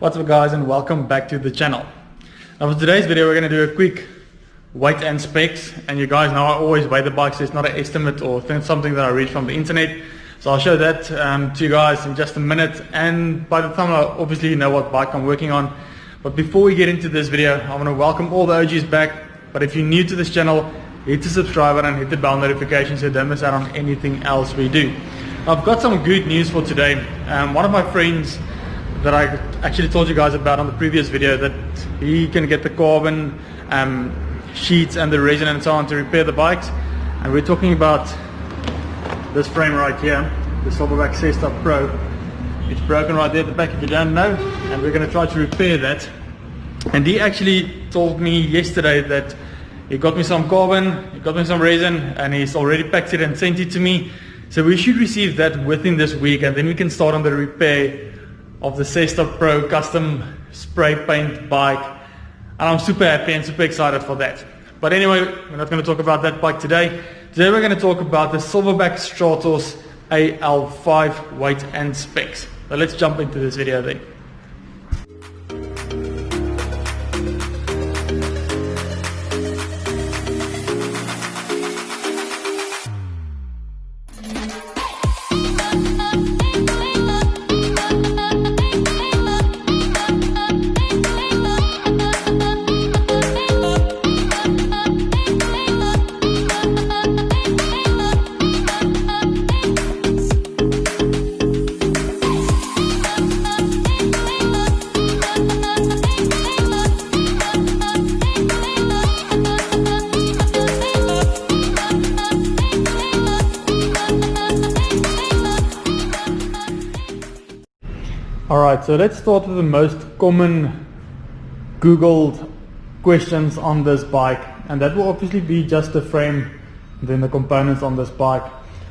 What's up guys, and welcome back to the channel. Now for today's video we're going to do a quick weight and specs, and you guys know I always weigh the bikes, so it's not an estimate or something that I read from the internet. So I'll show that to you guys in just a minute, and by the time I obviously know what bike I'm working on. But before we get into this video, I want to welcome all the OGs back. But if you're new to this channel, hit the subscribe button and hit the bell notification so you don't miss out on anything else we do. I've got some good news for today. One of my friends that I actually told you guys about on the previous video, that he can get the carbon sheets and the resin and so on to repair the bikes, and we're talking about this frame right here, the Silverback Stratos Al5. It's broken right there at the back if you don't know, and we're going to try to repair that. And he actually told me yesterday that he got me some carbon, he got me some resin, and he's already packed it and sent it to me. So we should receive that within this week, and then we can start on the repair of the Stratos Al5 custom spray paint bike, and I'm super happy and super excited for that. But anyway, we're not going to talk about that bike today. Today we're going to talk about the Silverback Stratos Al5 weight and specs. So let's jump into this video then. Alright, so let's start with the most common Googled questions on this bike, and that will obviously be just the frame and then the components on this bike.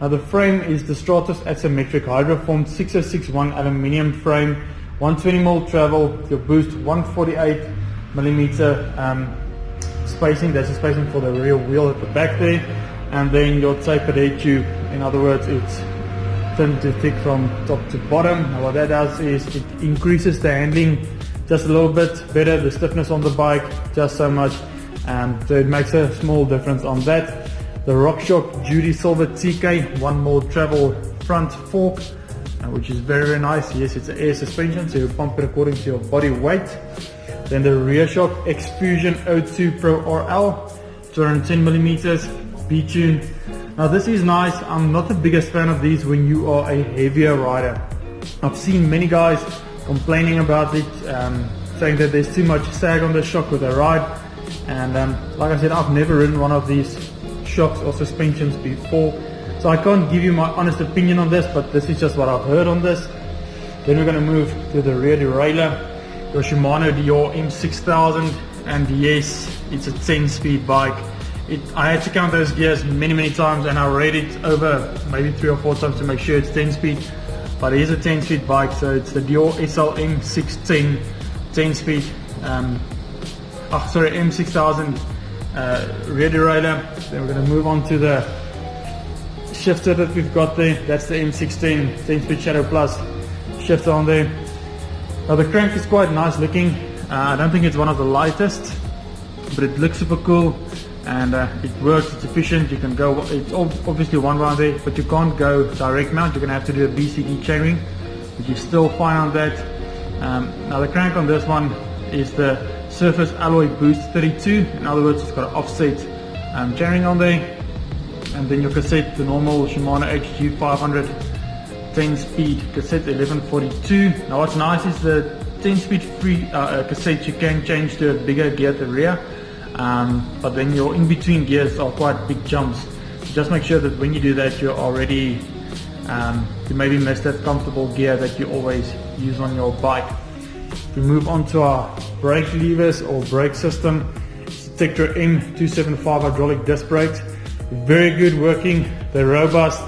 Now the frame is the Stratos asymmetric hydroformed 6061 aluminium frame, 120mm travel, your boost 148mm spacing, that's the spacing for the rear wheel at the back there, and then your tapered head tube, in other words it's thin to thick from top to bottom. Now what that does is it increases the handling just a little bit better, the stiffness on the bike just so much, so it makes a small difference on that. The RockShox Duty Silver TK 1mm travel front fork, which is very nice. Yes, it's an air suspension, so you pump it according to your body weight. Then the RearShock X Fusion 02 Pro RL 210mm B-tune. Now this is nice. I'm not the biggest fan of these when you are a heavier rider. I've seen many guys complaining about it, saying that there's too much sag on the shock with a ride, and like I said, I've never ridden one of these shocks or suspensions before, so I can't give you my honest opinion on this, but this is just what I've heard on this. Then we're going to move to the rear derailleur, your Shimano Dior M6000, and yes, it's a 10-speed bike. I had to count those gears many times, and I read it over maybe 3 or 4 times to make sure it's 10 speed, but it is a 10 speed bike. So it's the Dior SLM 610 10 speed M6000 rear derailleur. Then we're going to move on to the shifter that we've got there. That's the M16 10 speed Shadow Plus shifter on there. Now the crank is quite nice looking. I don't think it's one of the lightest, but it looks super cool. And it works, it's efficient. You can go, it's obviously one round there, but you can't go direct mount. You're going to have to do a BCD chainring, but you're still fine on that. Now the crank on this one is the Surface Alloy Boost 32. In other words, it's got an offset chainring on there. And then your cassette, the normal Shimano HG 500 10-speed cassette 1142. Now what's nice is the 10-speed free cassette you can change to a bigger gear at the rear. But then your in-between gears are quite big jumps. So just make sure that when you do that, you're already, you maybe miss that comfortable gear that you always use on your bike. We move on to our brake levers or brake system. It's the Tetra M275 hydraulic disc brakes. Very good working, they're robust.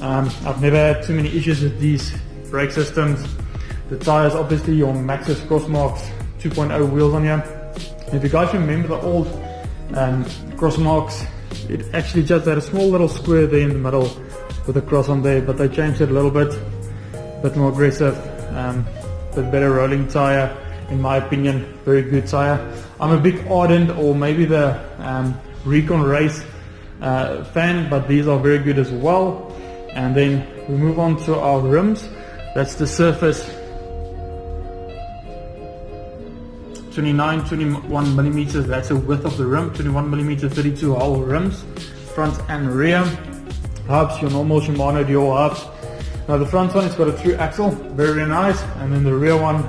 I've never had too many issues with these brake systems. The tires, obviously your Maxxis Crossmarks 2.0 wheels on here. If you guys remember the old Crossmarks, it actually just had a small little square there in the middle with a cross on there, but they changed it a little bit more aggressive. bit better rolling tire, in my opinion. Very good tire. I'm a big Ardent or maybe the Recon Race fan, but these are very good as well. And then we move on to our rims. That's the Surface 21 millimeters. That's the width of the rim. 21 millimeter 32 hole rims, front and rear. Hubs, your normal Shimano dual hubs. Now the front one, it's got a through axle, very, very nice. And then the rear one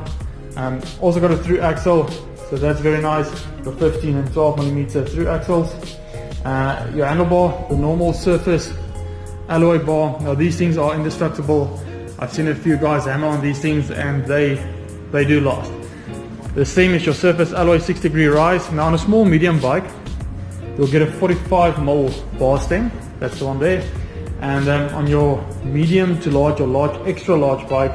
also got a through axle, so that's very nice. Got 15 and 12 millimeter through axles. Your handlebar, the normal Surface alloy bar. Now these things are indestructible. I've seen a few guys hammer on these things and they do last. The same as your Surface alloy 6-degree rise. Now on a small medium bike, you'll get a 45mm bar stem. That's the one there. And on your medium to large or large, extra large bike,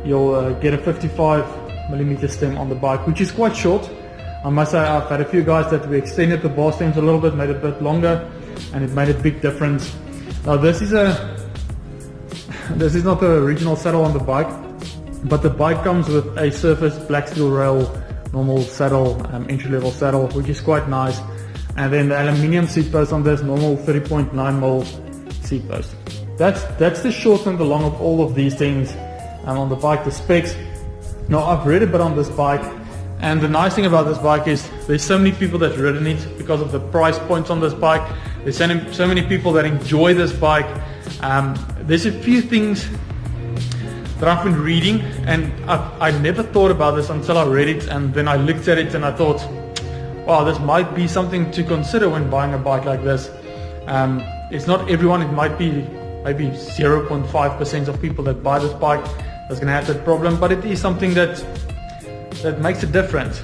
you'll get a 55mm stem on the bike, which is quite short. I must say I've had a few guys that we extended the bar stems a little bit, made it a bit longer, and it made a big difference. Now this is not the original saddle on the bike, but the bike comes with a Surface black steel rail normal saddle, entry-level saddle, which is quite nice. And then the aluminium seat post on this, normal 30.9mm seat post. That's the short and the long of all of these things on the bike, the specs. Now I've read a bit on this bike, and the nice thing about this bike is there's so many people that ridden it because of the price points on this bike. There's so many people that enjoy this bike. There's a few things that I've been reading, and I never thought about this until I read it, and then I looked at it and I thought, wow, this might be something to consider when buying a bike like this. It's not everyone, it might be maybe 0.5% of people that buy this bike that's going to have that problem, but it is something that makes a difference.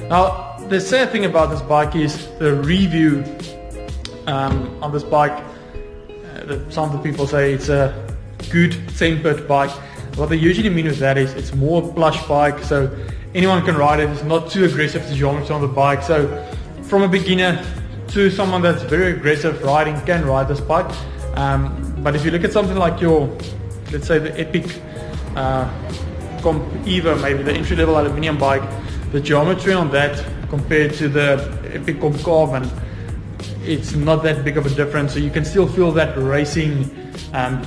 Now, the sad thing about this bike is the review on this bike. Some of the people say it's a good tempered bike. What they usually mean with that is it's more plush bike, so anyone can ride it. It's not too aggressive, the geometry on the bike. So from a beginner to someone that's very aggressive riding can ride this bike. But if you look at something like your, let's say the Epic Comp Evo, maybe the entry-level aluminium bike, the geometry on that compared to the Epic Comp Carbon, it's not that big of a difference. So you can still feel that racing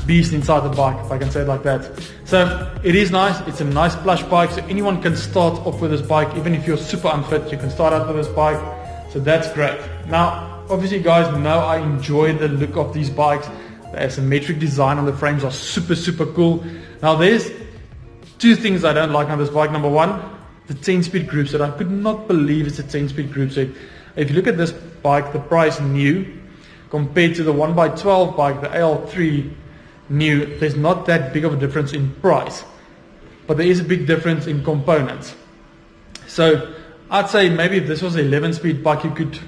beast inside the bike, if I can say it like that. So it is nice. It's a nice plush bike, so anyone can start off with this bike. Even if you're super unfit, you can start out with this bike. So that's great. Now, obviously, guys know I enjoy the look of these bikes. The asymmetric design on the frames are super, super cool. Now, there's two things I don't like on this bike. Number one, the 10-speed group set. I could not believe it's a 10-speed group set. If you look at this bike, the price new, compared to the 1x12 bike, the AL3 new, there's not that big of a difference in price. But there is a big difference in components. So I'd say maybe if this was an 11-speed bike, you could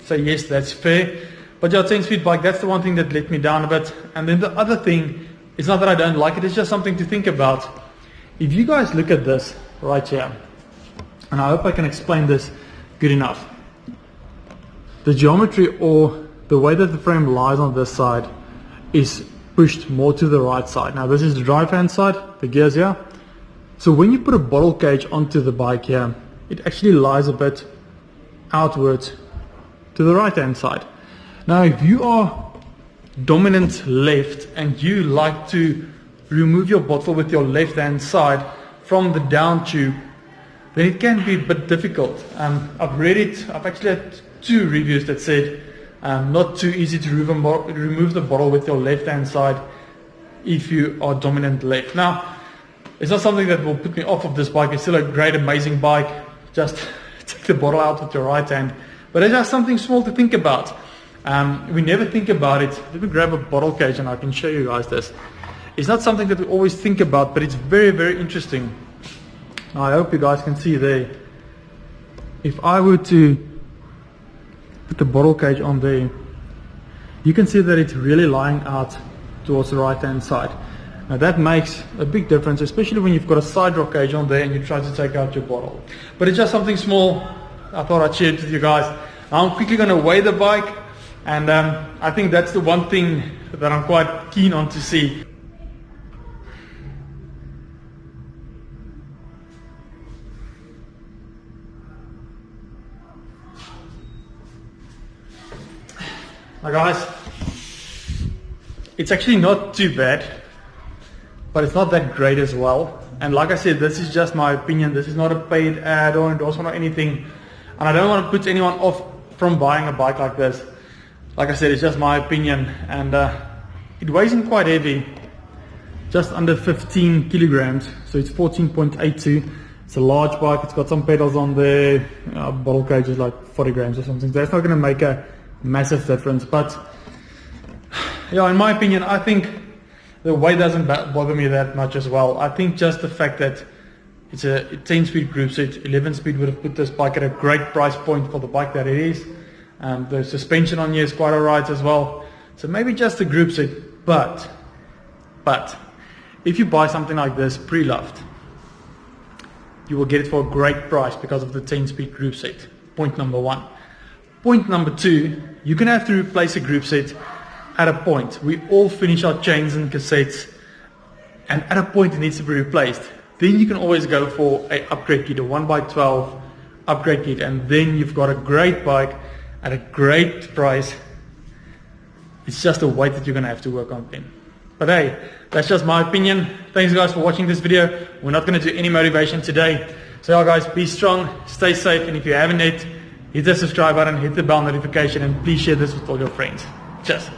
say yes, that's fair. But your 10-speed bike, that's the one thing that let me down a bit. And then the other thing, it's not that I don't like it, it's just something to think about. If you guys look at this right here, and I hope I can explain this good enough. The geometry or the way that the frame lies on this side is pushed more to the right side. Now this is the drive hand side, the gears here. So when you put a bottle cage onto the bike here, it actually lies a bit outwards to the right hand side. Now if you are dominant left and you like to remove your bottle with your left hand side from the down tube, then it can be a bit difficult. I've read it, I've actually had 2 reviews that said not too easy to remove the bottle with your left hand side if you are dominant left. Now, it's not something that will put me off of this bike. It's still a great, amazing bike. Just take the bottle out with your right hand. But it's just something small to think about. We never think about it. Let me grab a bottle cage and I can show you guys this. It's not something that we always think about, but it's very, very interesting. Now, I hope you guys can see there. If I were to put the bottle cage on there, you can see that it's really lying out towards the right hand side. Now that makes a big difference, especially when you've got a side rock cage on there and you try to take out your bottle. But it's just something small. I thought I'd share it with you guys. I'm quickly going to weigh the bike, and I think that's the one thing that I'm quite keen on to see. Now guys, it's actually not too bad, but it's not that great as well. And like I said, this is just my opinion. This is not a paid ad or endorsement or anything. And I don't want to put anyone off from buying a bike like this. Like I said, it's just my opinion. And it weighs in quite heavy, just under 15 kilograms. So it's 14.82. It's a large bike. It's got some pedals on there. Bottle cage is like 40 grams or something. That's not going to make a massive difference. But yeah, in my opinion, I think the weight doesn't bother me that much as well. I think just the fact that it's a 10-speed group set, 11-speed would have put this bike at a great price point for the bike that it is. The suspension on here is quite alright as well. So maybe just a group set, but if you buy something like this pre-loved, you will get it for a great price because of the 10-speed group set. Point number one. Point number two, you're going to have to replace a group set at a point. We all finish our chains and cassettes, and at a point it needs to be replaced. Then you can always go for an upgrade kit, a 1x12 upgrade kit, and then you've got a great bike at a great price. It's just a weight that you're going to have to work on then. But hey, that's just my opinion. Thanks guys for watching this video. We're not going to do any motivation today. So yeah guys, be strong, stay safe, and if you haven't yet, hit the subscribe button, hit the bell notification, and please share this with all your friends. Cheers.